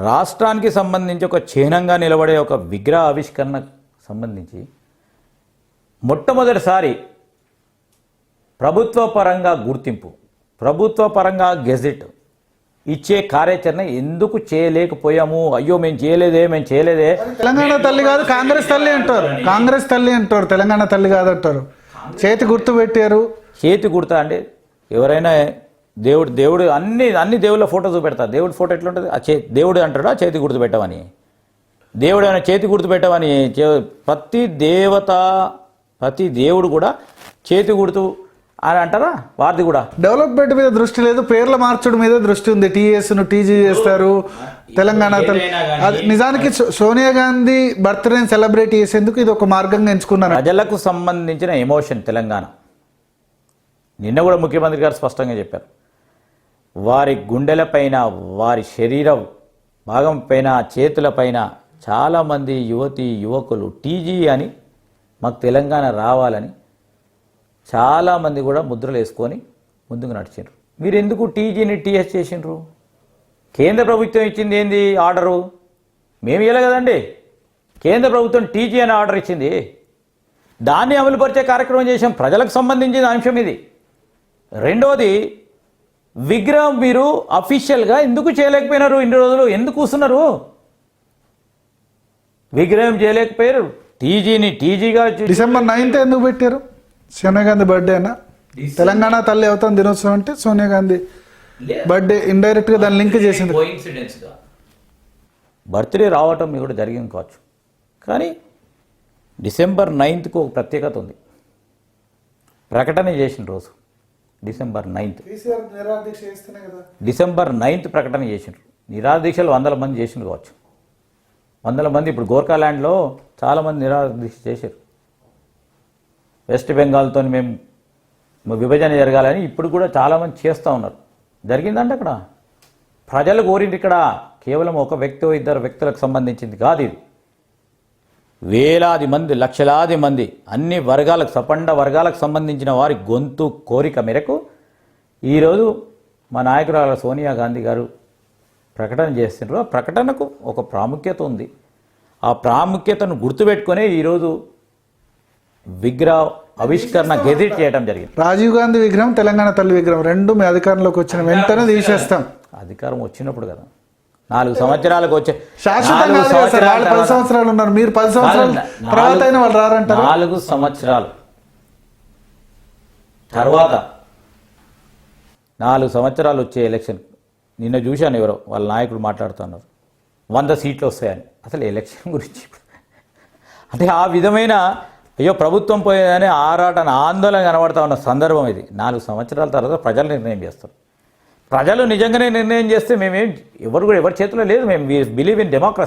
రాష్ట్రానికి సంబంధించి ఒక చిహ్నంగా నిలబడే ఒక విగ్రహ ఆవిష్కరణకు సంబంధించి మొట్టమొదటిసారి ప్రభుత్వ పరంగా గుర్తింపు, ప్రభుత్వ పరంగా గెజెట్ ఇచ్చే కార్యాచరణ ఎందుకు చేయలేకపోయాము? అయ్యో మేము చేయలేదే. తెలంగాణ తల్లి కాదు కాంగ్రెస్ తల్లి అంటారు, కాంగ్రెస్ తల్లి అంటారు, తెలంగాణ తల్లి కాదు అంటారు. చేతి గుర్తు పెట్టారు. చేతి గుర్త అంటే ఎవరైనా దేవుడు అన్ని దేవుళ్ళ ఫోటో చూపెడతారు. దేవుడి ఫోటో ఎట్లుంటుంది? దేవుడు అంటాడా చేతి గుర్తు పెట్టమని? దేవుడు అయినా చేతి గుర్తు పెట్టమని? ప్రతి దేవుడు కూడా చేతి గుర్తు అని అంటారా? వారిది కూడా డెవలప్మెంట్ మీద దృష్టి లేదు, పేర్ల మార్చడం మీద దృష్టి ఉంది. టీఎస్ను టీజీ చేస్తారు. తెలంగాణ నిజానికి సోనియా గాంధీ బర్త్డేని సెలబ్రేట్ చేసేందుకు ఇది ఒక మార్గంగా ఎంచుకున్నారు. ప్రజలకు సంబంధించిన ఎమోషన్ తెలంగాణ. నిన్న కూడా ముఖ్యమంత్రి గారు స్పష్టంగా చెప్పారు, వారి గుండెలపైన, వారి శరీర భాగం పైన, చేతులపైన చాలామంది యువకులు టీజీ అని మాకు తెలంగాణ రావాలని చాలామంది కూడా ముద్రలు వేసుకొని ముందుకు నడిచారు. మీరు ఎందుకు టీజీని టీఎస్ చేసిండ్రు? కేంద్ర ప్రభుత్వం ఇచ్చింది ఏంది ఆర్డరు? మేము ఇవ్వలే కదండి. కేంద్ర ప్రభుత్వం టీజీ అని ఆర్డర్ ఇచ్చింది, దాన్ని అమలుపరిచే కార్యక్రమం చేసాం. ప్రజలకు సంబంధించిన అంశం ఇది. రెండోది, విగ్రహం మీరు అఫీషియల్గా ఎందుకు చేయలేకపోయినారు? ఇన్ని రోజులు ఎందుకు కూర్చున్నారు? విగ్రహం చేయలేకపోయారు. టీజీని టీజీగా డిసెంబర్ 9th ఎందుకు పెట్టారు? సోనియా గాంధీ బర్త్డే అన్న, తెలంగాణ తల్లి అవతారం దినోత్సవం అంటే సోనియా గాంధీ బర్త్డే ఇండైరెక్ట్ గా దాన్ని లింక్ చేసింది. బర్త్డే రావటం కూడా జరిగింది కావచ్చు, కానీ డిసెంబర్ 9th ఒక ప్రత్యేకత ఉంది. ప్రకటన చేసిన రోజు డిసెంబర్ 9th. డిసెంబర్ 9th ప్రకటన చేసిండ్రు. నిరాదీక్షలు 100 మంది చేసిండ్రు కావచ్చు, 100 మంది. ఇప్పుడు గోర్ఖాల్యాండ్లో చాలామంది నిరాదీక్ష చేశారు. వెస్ట్ బెంగాల్తో మేము విభజన జరగాలని ఇప్పుడు కూడా చాలామంది చేస్తూ ఉన్నారు. జరిగిందంటే అక్కడ ప్రజలు కోరింది. ఇక్కడ కేవలం ఒక వ్యక్తి, ఇద్దరు వ్యక్తులకు సంబంధించింది కాదు ఇది. వేలాది మంది, లక్షలాది మంది, అన్ని వర్గాలకు, సపండ వర్గాలకు సంబంధించిన వారి గొంతు కోరిక మేరకు ఈరోజు మా నాయకురాలు సోనియా గాంధీ గారు ప్రకటన చేస్తున్నారు. ఆ ప్రకటనకు ఒక ప్రాముఖ్యత ఉంది. ఆ ప్రాముఖ్యతను గుర్తుపెట్టుకునే ఈరోజు విగ్రహ ఆవిష్కరణ గెజిట్ చేయడం జరిగింది. రాజీవ్ గాంధీ విగ్రహం, తెలంగాణ తల్లి విగ్రహం రెండు మీ అధికారంలోకి వచ్చిన వెంటనే తీసేస్తాం. అధికారం వచ్చినప్పుడు కదా, 4 సంవత్సరాలకు వచ్చే శాశ్వతంగా 10 సంవత్సరాలు ఉన్నారు. మీరు 10 సంవత్సరాల తర్వాత అయినా వాళ్ళు రారంటారు. 4 సంవత్సరాలు తర్వాత 4 సంవత్సరాలు వచ్చే ఎలక్షన్. నిన్న చూశాను, ఎవరో వాళ్ళ నాయకులు మాట్లాడుతున్నారు 100 సీట్లు వస్తాయని. అసలు ఎలక్షన్ గురించి అంటే ఆ విధమైన అయ్యో ప్రభుత్వం పోయేదని ఆరాటన, ఆందోళన కనబడతా ఉన్న సందర్భం ఇది. 4 సంవత్సరాల తర్వాత ప్రజలు నిర్ణయం చేస్తారు. ప్రజలు నిజంగానే నిర్ణయం చేస్తే ఎవరి చేతిలో లేదు. మేము బిలీవ్ ఇన్ డెమోక్రసీ.